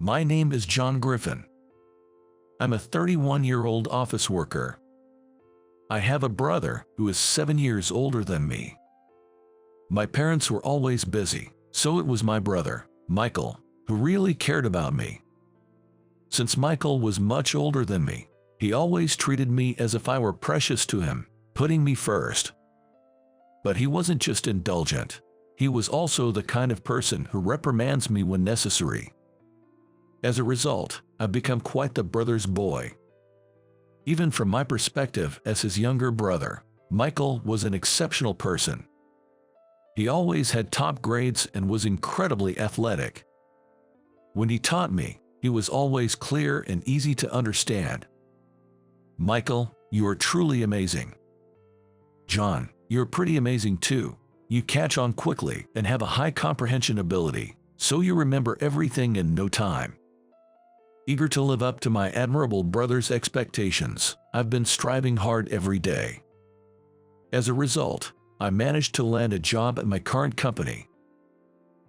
My name is John Griffin. I'm a 31-year-old office worker. I have a brother who is 7 years older than me. My parents were always busy, so it was my brother, Michael, who really cared about me. Since Michael was much older than me, he always treated me as if I were precious to him, putting me first. But he wasn't just indulgent. He was also the kind of person who reprimands me when necessary. As a result, I've become quite the brother's boy. Even from my perspective as his younger brother, Michael was an exceptional person. He always had top grades and was incredibly athletic. When he taught me, he was always clear and easy to understand. Michael, you are truly amazing. John, you're pretty amazing too. You catch on quickly and have a high comprehension ability, so you remember everything in no time. Eager to live up to my admirable brother's expectations, I've been striving hard every day. As a result, I managed to land a job at my current company.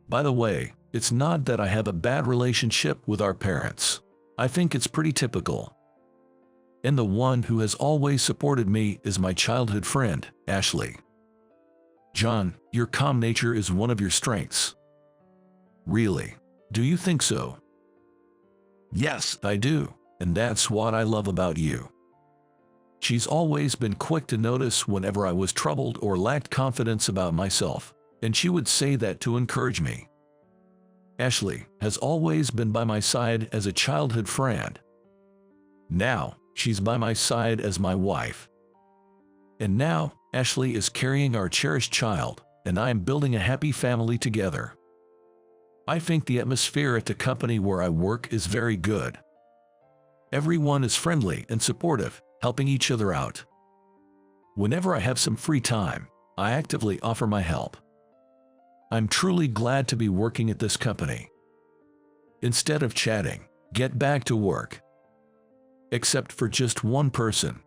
By the way, it's not that I have a bad relationship with our parents. I think it's pretty typical. And the one who has always supported me is my childhood friend, Ashley. John, your calm nature is one of your strengths. Really? Do you think so? Yes, I do, and that's what I love about you. She's always been quick to notice whenever I was troubled or lacked confidence about myself, and she would say that to encourage me. Ashley has always been by my side as a childhood friend. Now, she's by my side as my wife. And now, Ashley is carrying our cherished child, and I am building a happy family together. I think the atmosphere at the company where I work is very good. Everyone is friendly and supportive, helping each other out. Whenever I have some free time, I actively offer my help. I'm truly glad to be working at this company. Instead of chatting, get back to work. Except for just one person.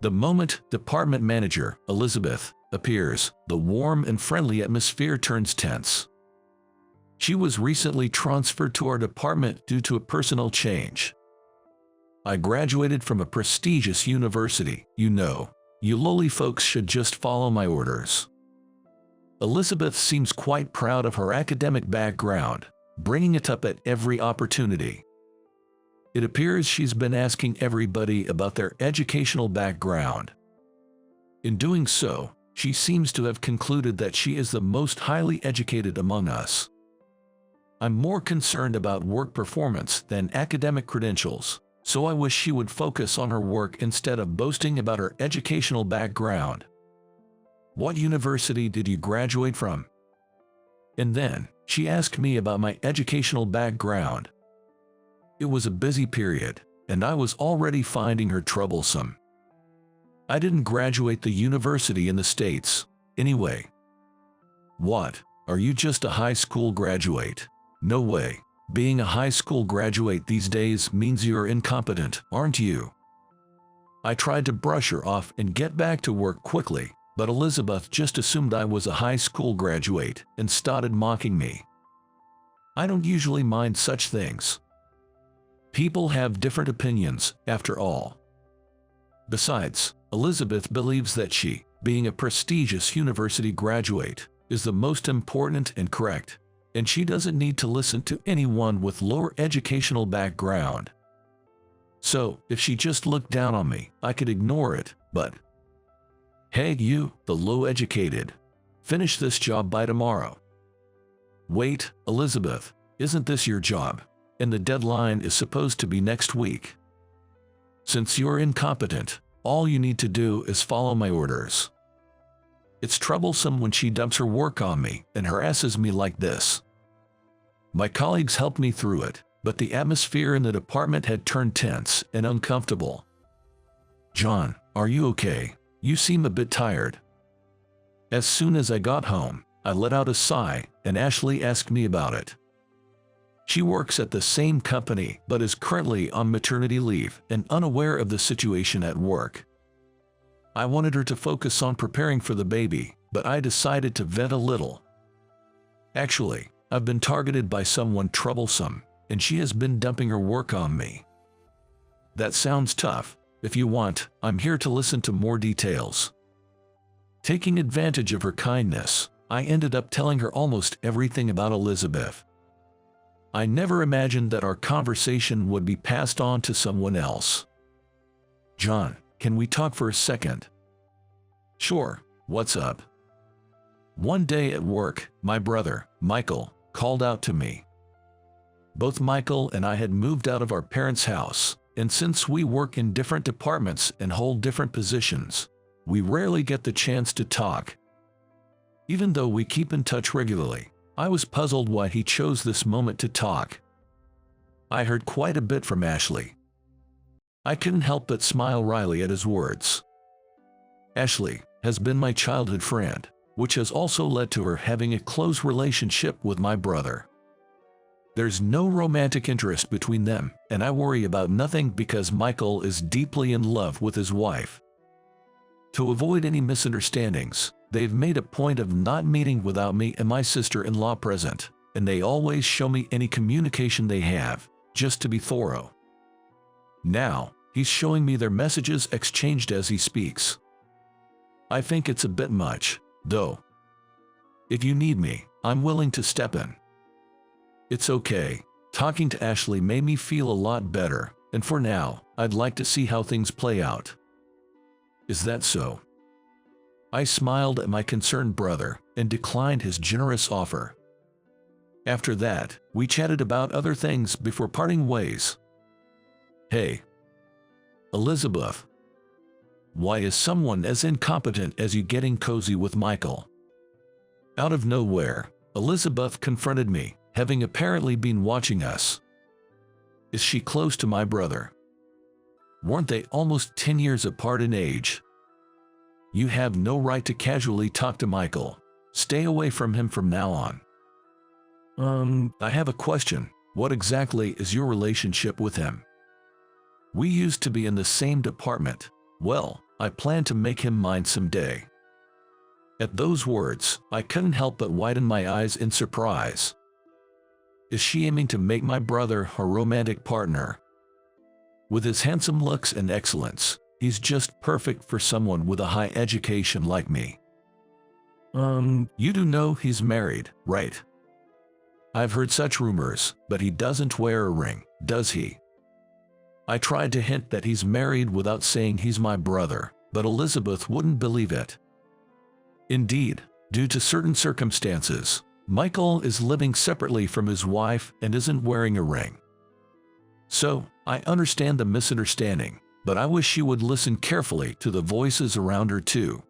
The moment department manager, Elizabeth, appears, the warm and friendly atmosphere turns tense. She was recently transferred to our department due to a personal change. I graduated from a prestigious university, you know. You lowly folks should just follow my orders. Elizabeth seems quite proud of her academic background, bringing it up at every opportunity. It appears she's been asking everybody about their educational background. In doing so, she seems to have concluded that she is the most highly educated among us. I'm more concerned about work performance than academic credentials, so I wish she would focus on her work instead of boasting about her educational background. What university did you graduate from? And then, she asked me about my educational background. It was a busy period, and I was already finding her troublesome. I didn't graduate the university in the States, anyway. What? Are you just a high school graduate? No way. Being a high school graduate these days means you're incompetent, aren't you? I tried to brush her off and get back to work quickly, but Elizabeth just assumed I was a high school graduate and started mocking me. I don't usually mind such things. People have different opinions, after all. Besides, Elizabeth believes that she, being a prestigious university graduate, is the most important and correct, and she doesn't need to listen to anyone with lower educational background. So, if she just looked down on me, I could ignore it, but hey you, the low-educated. Finish this job by tomorrow. Wait, Elizabeth, isn't this your job? And the deadline is supposed to be next week. Since you're incompetent, all you need to do is follow my orders. It's troublesome when she dumps her work on me and harasses me like this. My colleagues helped me through it, but the atmosphere in the department had turned tense and uncomfortable. John, are you okay? You seem a bit tired. As soon as I got home, I let out a sigh, and Ashley asked me about it. She works at the same company but is currently on maternity leave and unaware of the situation at work. I wanted her to focus on preparing for the baby, but I decided to vent a little. Actually, I've been targeted by someone troublesome, and she has been dumping her work on me. That sounds tough. If you want, I'm here to listen to more details. Taking advantage of her kindness, I ended up telling her almost everything about Elizabeth. I never imagined that our conversation would be passed on to someone else. John, can we talk for a second? Sure, what's up? One day at work, my brother, Michael, called out to me. Both Michael and I had moved out of our parents' house, and since we work in different departments and hold different positions, we rarely get the chance to talk. Even though we keep in touch regularly, I was puzzled why he chose this moment to talk. I heard quite a bit from Ashley. I couldn't help but smile wryly at his words. Ashley has been my childhood friend, which has also led to her having a close relationship with my brother. There's no romantic interest between them, and I worry about nothing because Michael is deeply in love with his wife. To avoid any misunderstandings, they've made a point of not meeting without me and my sister-in-law present, and they always show me any communication they have, just to be thorough. Now, he's showing me their messages exchanged as he speaks. I think it's a bit much, though. If you need me, I'm willing to step in. It's okay. Talking to Ashley made me feel a lot better, and for now, I'd like to see how things play out. Is that so? I smiled at my concerned brother and declined his generous offer. After that, we chatted about other things before parting ways. Hey, Elizabeth. Why is someone as incompetent as you getting cozy with Michael? Out of nowhere, Elizabeth confronted me, having apparently been watching us. Is she close to my brother? Weren't they almost 10 years apart in age? You have no right to casually talk to Michael. Stay away from him from now on. I have a question. What exactly is your relationship with him? We used to be in the same department. Well, I plan to make him mine someday. At those words, I couldn't help but widen my eyes in surprise. Is she aiming to make my brother her romantic partner? With his handsome looks and excellence, he's just perfect for someone with a high education like me. You do know he's married, right? I've heard such rumors, but he doesn't wear a ring, does he? I tried to hint that he's married without saying he's my brother, but Elizabeth wouldn't believe it. Indeed, due to certain circumstances, Michael is living separately from his wife and isn't wearing a ring. So, I understand the misunderstanding, but I wish she would listen carefully to the voices around her too.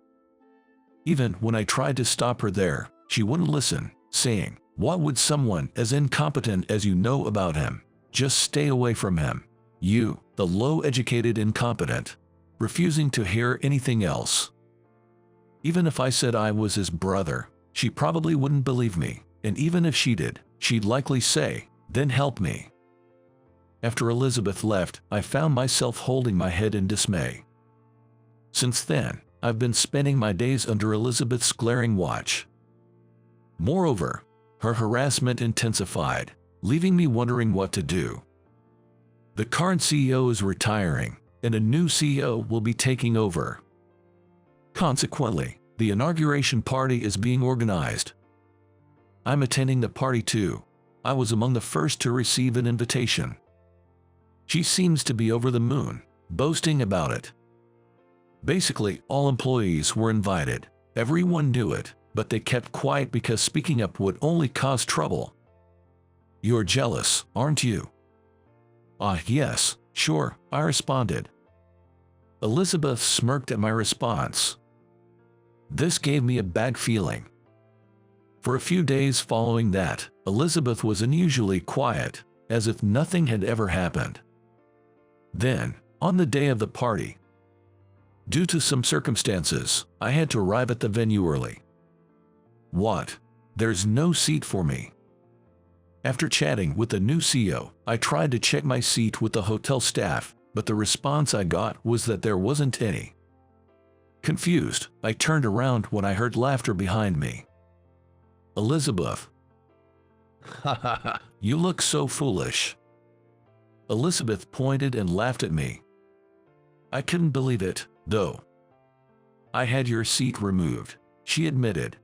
Even when I tried to stop her there, she wouldn't listen, saying, "What would someone as incompetent as you know about him? Just stay away from him. You, the low-educated incompetent," refusing to hear anything else. Even if I said I was his brother, she probably wouldn't believe me, and even if she did, she'd likely say, "Then help me." After Elizabeth left, I found myself holding my head in dismay. Since then, I've been spending my days under Elizabeth's glaring watch. Moreover, her harassment intensified, leaving me wondering what to do. The current CEO is retiring, and a new CEO will be taking over. Consequently, the inauguration party is being organized. I'm attending the party too. I was among the first to receive an invitation. She seems to be over the moon, boasting about it. Basically, all employees were invited. Everyone knew it, but they kept quiet because speaking up would only cause trouble. You're jealous, aren't you? Yes, sure, I responded. Elizabeth smirked at my response. This gave me a bad feeling. For a few days following that, Elizabeth was unusually quiet, as if nothing had ever happened. Then, on the day of the party, due to some circumstances, I had to arrive at the venue early. What? There's no seat for me. After chatting with the new CEO, I tried to check my seat with the hotel staff, but the response I got was that there wasn't any. Confused, I turned around when I heard laughter behind me. Elizabeth. You look so foolish." Elizabeth pointed and laughed at me. I couldn't believe it, though. "I had your seat removed," she admitted.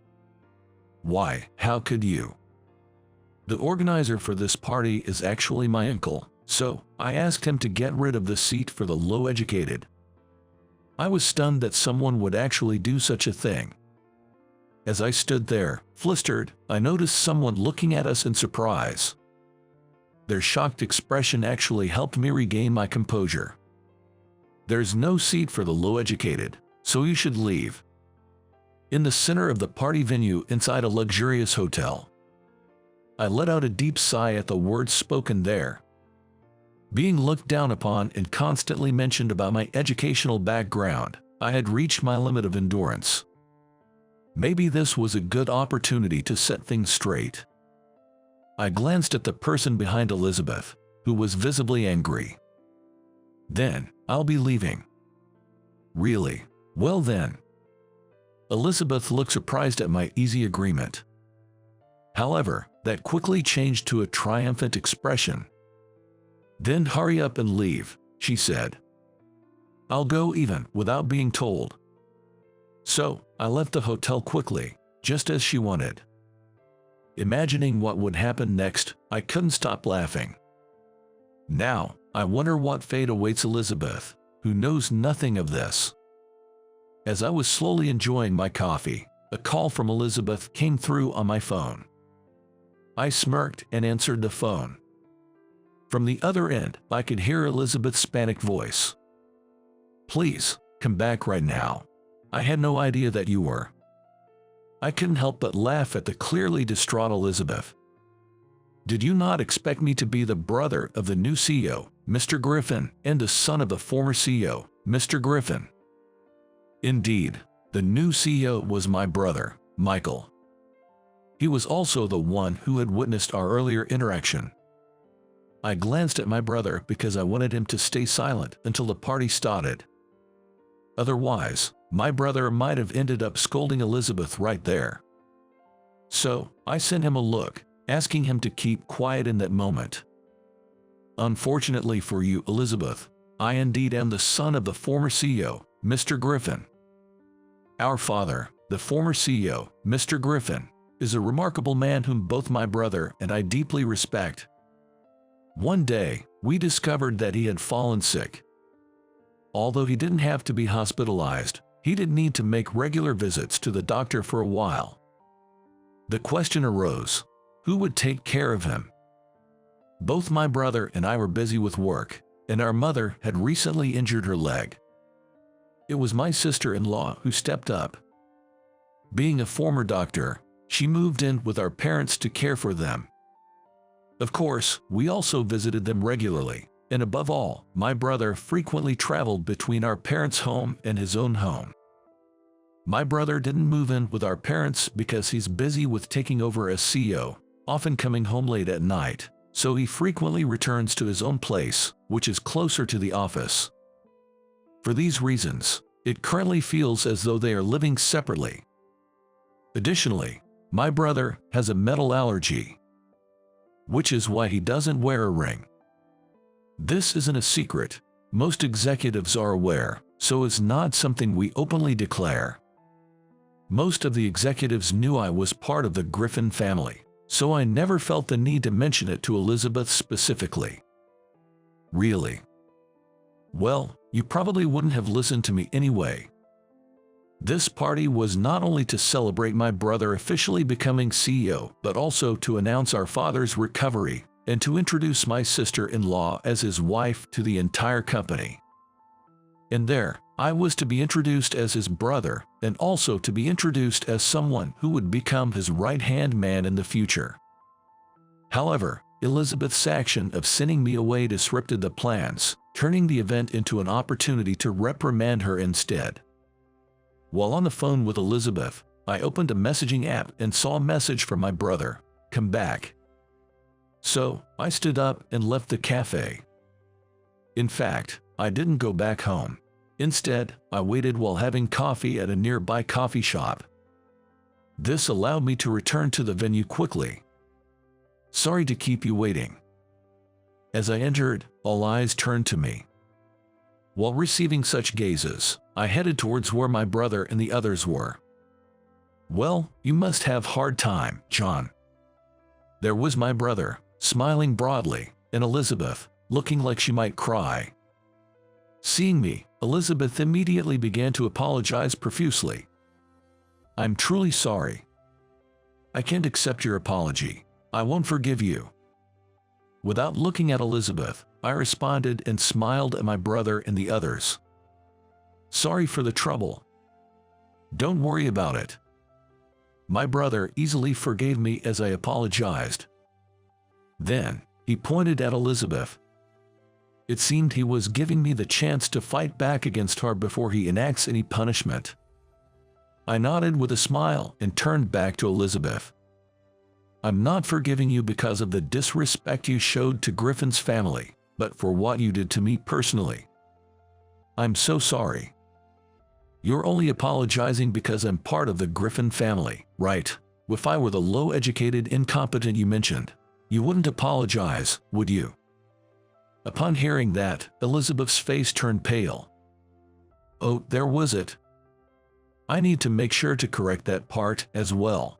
"Why, how could you?" "The organizer for this party is actually my uncle, so I asked him to get rid of the seat for the low-educated." I was stunned that someone would actually do such a thing. As I stood there, flustered, I noticed someone looking at us in surprise. Their shocked expression actually helped me regain my composure. "There's no seat for the low-educated, so you should leave." In the center of the party venue inside a luxurious hotel, I let out a deep sigh at the words spoken there. Being looked down upon and constantly mentioned about my educational background, I had reached my limit of endurance. Maybe this was a good opportunity to set things straight. I glanced at the person behind Elizabeth, who was visibly angry. "Then, I'll be leaving." "Really? Well then." Elizabeth looked surprised at my easy agreement. However, that quickly changed to a triumphant expression. "Then hurry up and leave," she said. "I'll go even without being told." So, I left the hotel quickly, just as she wanted. Imagining what would happen next, I couldn't stop laughing. Now, I wonder what fate awaits Elizabeth, who knows nothing of this. As I was slowly enjoying my coffee, a call from Elizabeth came through on my phone. I smirked and answered the phone. From the other end, I could hear Elizabeth's panicked voice. "Please, come back right now. I had no idea that you were." I couldn't help but laugh at the clearly distraught Elizabeth. "Did you not expect me to be the brother of the new CEO, Mr. Griffin, and the son of the former CEO, Mr. Griffin?" Indeed, the new CEO was my brother, Michael. He was also the one who had witnessed our earlier interaction. I glanced at my brother because I wanted him to stay silent until the party started. Otherwise, my brother might have ended up scolding Elizabeth right there. So, I sent him a look, asking him to keep quiet in that moment. "Unfortunately for you, Elizabeth, I indeed am the son of the former CEO, Mr. Griffin. Our father, the former CEO, Mr. Griffin, is a remarkable man whom both my brother and I deeply respect. One day, we discovered that he had fallen sick. Although he didn't have to be hospitalized, he did need to make regular visits to the doctor for a while. The question arose, who would take care of him? Both my brother and I were busy with work, and our mother had recently injured her leg. It was my sister-in-law who stepped up. Being a former doctor, she moved in with our parents to care for them. Of course, we also visited them regularly, and above all, my brother frequently traveled between our parents' home and his own home. My brother didn't move in with our parents because he's busy with taking over as CEO, often coming home late at night, so he frequently returns to his own place, which is closer to the office. For these reasons, it currently feels as though they are living separately. Additionally, my brother has a metal allergy, which is why he doesn't wear a ring. This isn't a secret. Most executives are aware, so it's not something we openly declare. Most of the executives knew I was part of the Griffin family, so I never felt the need to mention it to Elizabeth specifically. Really? Well, you probably wouldn't have listened to me anyway. This party was not only to celebrate my brother officially becoming CEO, but also to announce our father's recovery and to introduce my sister-in-law as his wife to the entire company. And there, I was to be introduced as his brother and also to be introduced as someone who would become his right-hand man in the future. However, Elizabeth's action of sending me away disrupted the plans, turning the event into an opportunity to reprimand her instead. While on the phone with Elizabeth, I opened a messaging app and saw a message from my brother, "Come back." So, I stood up and left the cafe. In fact, I didn't go back home. Instead, I waited while having coffee at a nearby coffee shop. This allowed me to return to the venue quickly. Sorry to keep you waiting." As I entered, all eyes turned to me. While receiving such gazes, I headed towards where my brother and the others were. "Well, you must have hard time, John." There was my brother, smiling broadly, and Elizabeth, looking like she might cry. Seeing me, Elizabeth immediately began to apologize profusely. "I'm truly sorry. I can't accept your apology. I won't forgive you." Without looking at Elizabeth, I responded and smiled at my brother and the others. "Sorry for the trouble. Don't worry about it." My brother easily forgave me as I apologized. Then, he pointed at Elizabeth. It seemed he was giving me the chance to fight back against her before he enacts any punishment. I nodded with a smile and turned back to Elizabeth. "I'm not forgiving you because of the disrespect you showed to Griffin's family, but for what you did to me personally. I'm so sorry. You're only apologizing because I'm part of the Griffin family, right? If I were the low-educated incompetent you mentioned, you wouldn't apologize, would you?" Upon hearing that, Elizabeth's face turned pale. "Oh, there was it. I need to make sure to correct that part as well.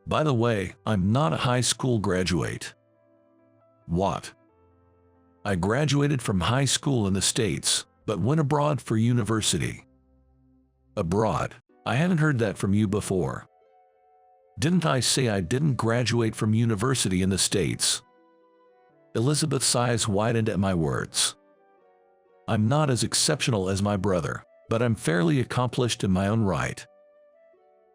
By the way, I'm not a high school graduate." "What?" "I graduated from high school in the States, but went abroad for university." "Abroad? I haven't heard that from you before." "Didn't I say I didn't graduate from university in the States?" Elizabeth's eyes widened at my words. "I'm not as exceptional as my brother, but I'm fairly accomplished in my own right.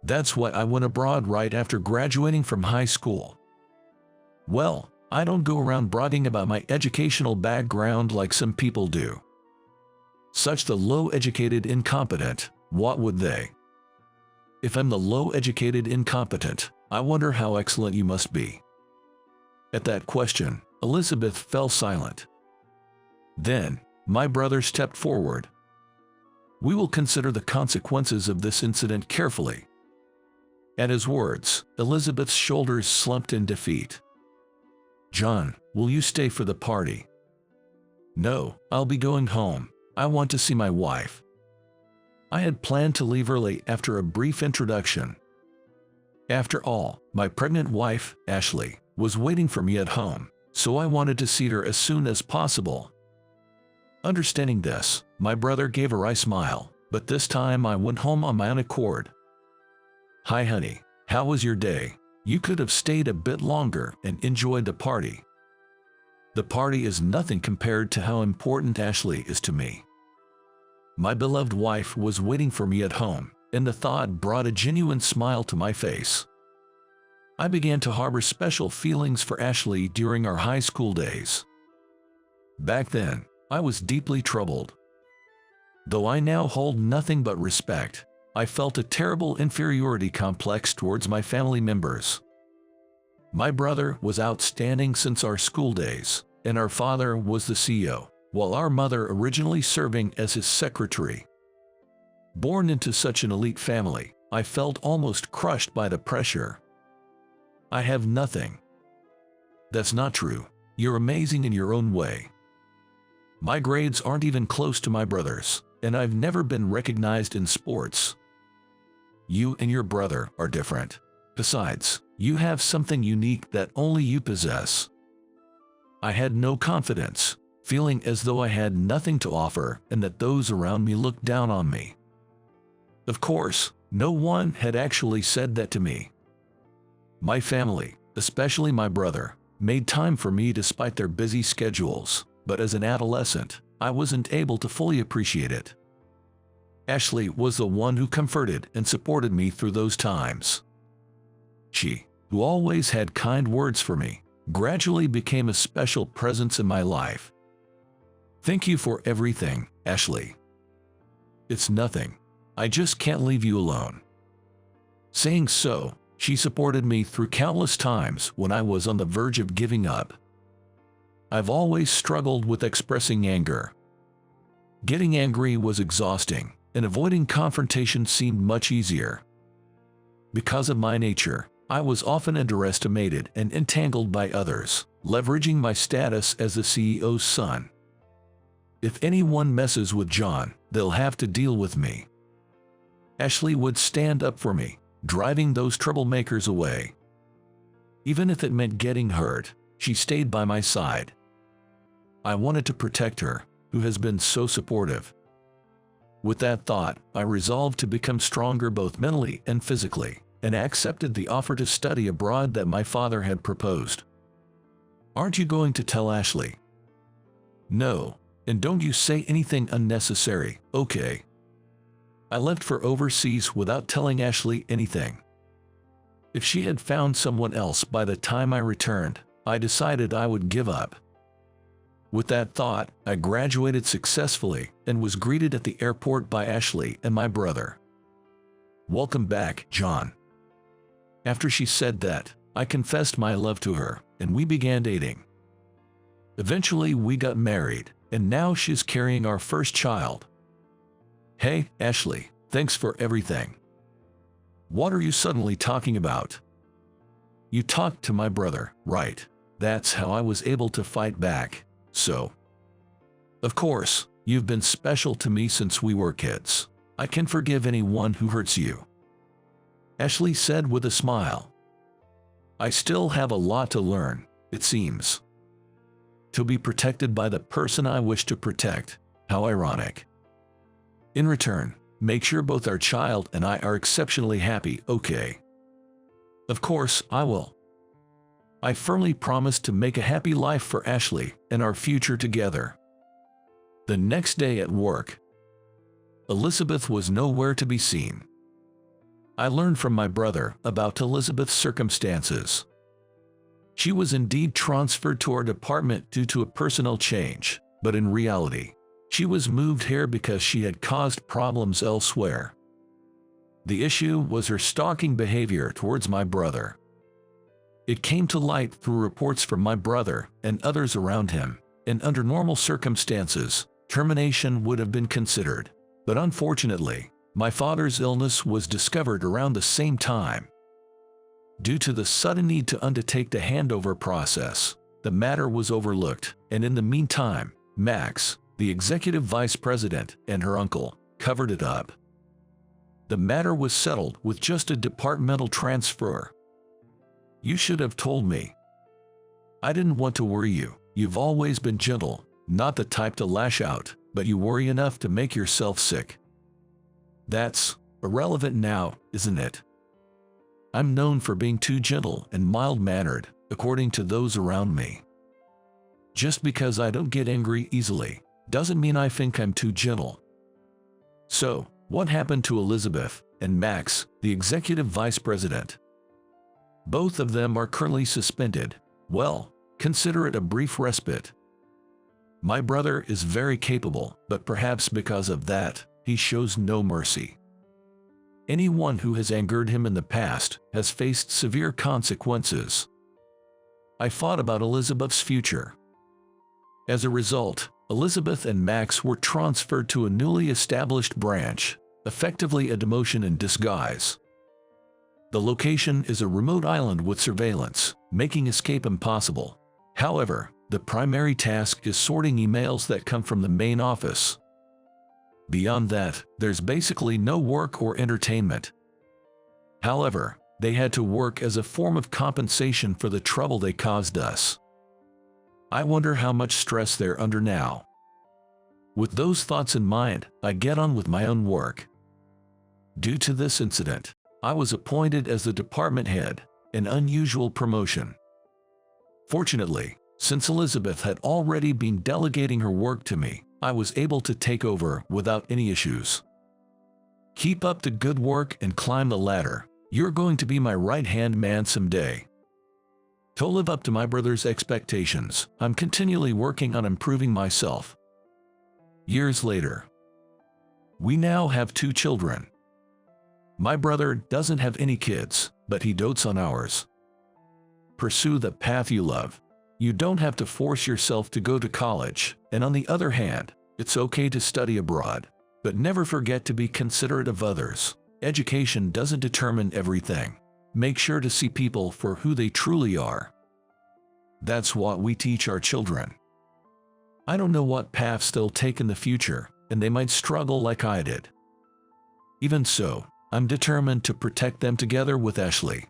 That's why I went abroad right after graduating from high school. Well, I don't go around bragging about my educational background like some people do. Such the low-educated incompetent, what would they? If I'm the low-educated incompetent, I wonder how excellent you must be." At that question, Elizabeth fell silent. Then, my brother stepped forward. "We will consider the consequences of this incident carefully." At his words, Elizabeth's shoulders slumped in defeat. "John, will you stay for the party?" "No, I'll be going home. I want to see my wife." I had planned to leave early after a brief introduction. After all, my pregnant wife, Ashley, was waiting for me at home, so I wanted to see her as soon as possible. Understanding this, my brother gave a wry smile, but this time I went home on my own accord. "Hi honey, how was your day? You could have stayed a bit longer and enjoyed the party." "The party is nothing compared to how important Ashley is to me." My beloved wife was waiting for me at home, and the thought brought a genuine smile to my face. I began to harbor special feelings for Ashley during our high school days. Back then, I was deeply troubled. Though I now hold nothing but respect, I felt a terrible inferiority complex towards my family members. My brother was outstanding since our school days, and our father was the CEO, while our mother originally serving as his secretary. Born into such an elite family, I felt almost crushed by the pressure. "I have nothing." "That's not true. You're amazing in your own way. My grades aren't even close to my brother's, and I've never been recognized in sports. You and your brother are different. Besides, you have something unique that only you possess." I had no confidence, feeling as though I had nothing to offer and that those around me looked down on me. Of course, no one had actually said that to me. My family, especially my brother, made time for me despite their busy schedules, but as an adolescent, I wasn't able to fully appreciate it. Ashley was the one who comforted and supported me through those times. She, who always had kind words for me, gradually became a special presence in my life. "Thank you for everything, Ashley." "It's nothing. I just can't leave you alone." Saying so, she supported me through countless times when I was on the verge of giving up. I've always struggled with expressing anger. Getting angry was exhausting, and avoiding confrontation seemed much easier. Because of my nature, I was often underestimated and entangled by others, leveraging my status as the CEO's son. If anyone messes with John, they'll have to deal with me. Ashley would stand up for me, driving those troublemakers away. Even if it meant getting hurt, she stayed by my side. I wanted to protect her, who has been so supportive. With that thought, I resolved to become stronger both mentally and physically, and accepted the offer to study abroad that my father had proposed. "Aren't you going to tell Ashley?" "No, and don't you say anything unnecessary, okay?" I left for overseas without telling Ashley anything. If she had found someone else by the time I returned, I decided I would give up. With that thought, I graduated successfully and was greeted at the airport by Ashley and my brother. "Welcome back, John." After she said that, I confessed my love to her, and we began dating. Eventually, we got married, and now she's carrying our first child. "Hey, Ashley, thanks for everything." "What are you suddenly talking about?" "You talked to my brother, right? That's how I was able to fight back, so." "Of course, you've been special to me since we were kids. I can forgive anyone who hurts you," Ashley said with a smile. "I still have a lot to learn, it seems. To be protected by the person I wish to protect, how ironic. In return, make sure both our child and I are exceptionally happy, okay?" "Of course, I will." I firmly promised to make a happy life for Ashley and our future together. The next day at work, Elizabeth was nowhere to be seen. I learned from my brother about Elizabeth's circumstances. She was indeed transferred to our department due to a personnel change, but in reality, she was moved here because she had caused problems elsewhere. The issue was her stalking behavior towards my brother. It came to light through reports from my brother and others around him, and under normal circumstances, termination would have been considered. But unfortunately, my father's illness was discovered around the same time. Due to the sudden need to undertake the handover process, the matter was overlooked, and in the meantime, Max, the executive vice president, and her uncle covered it up. The matter was settled with just a departmental transfer. "You should have told me. I didn't want to worry you. You've always been gentle, not the type to lash out, but you worry enough to make yourself sick." That's irrelevant now, isn't it? I'm known for being too gentle and mild-mannered, according to those around me. Just because I don't get angry easily, doesn't mean I think I'm too gentle. So, what happened to Elizabeth and Max, the executive vice president? Both of them are currently suspended. Well, consider it a brief respite. My brother is very capable, but perhaps because of that, he shows no mercy. Anyone who has angered him in the past has faced severe consequences. I thought about Elizabeth's future. As a result, Elizabeth and Max were transferred to a newly established branch, effectively a demotion in disguise. The location is a remote island with surveillance, making escape impossible. However, the primary task is sorting emails that come from the main office. Beyond that, there's basically no work or entertainment. However, they had to work as a form of compensation for the trouble they caused us. I wonder how much stress they're under now. With those thoughts in mind, I get on with my own work. Due to this incident, I was appointed as the department head, an unusual promotion. Fortunately, since Elizabeth had already been delegating her work to me, I was able to take over without any issues. Keep up the good work and climb the ladder. You're going to be my right-hand man someday. To live up to my brother's expectations, I'm continually working on improving myself. Years later, we now have 2 children. My brother doesn't have any kids, but he dotes on ours. Pursue the path you love. You don't have to force yourself to go to college, and on the other hand, it's okay to study abroad. But never forget to be considerate of others. Education doesn't determine everything. Make sure to see people for who they truly are. That's what we teach our children. I don't know what paths they'll take in the future, and they might struggle like I did. Even so, I'm determined to protect them together with Ashley.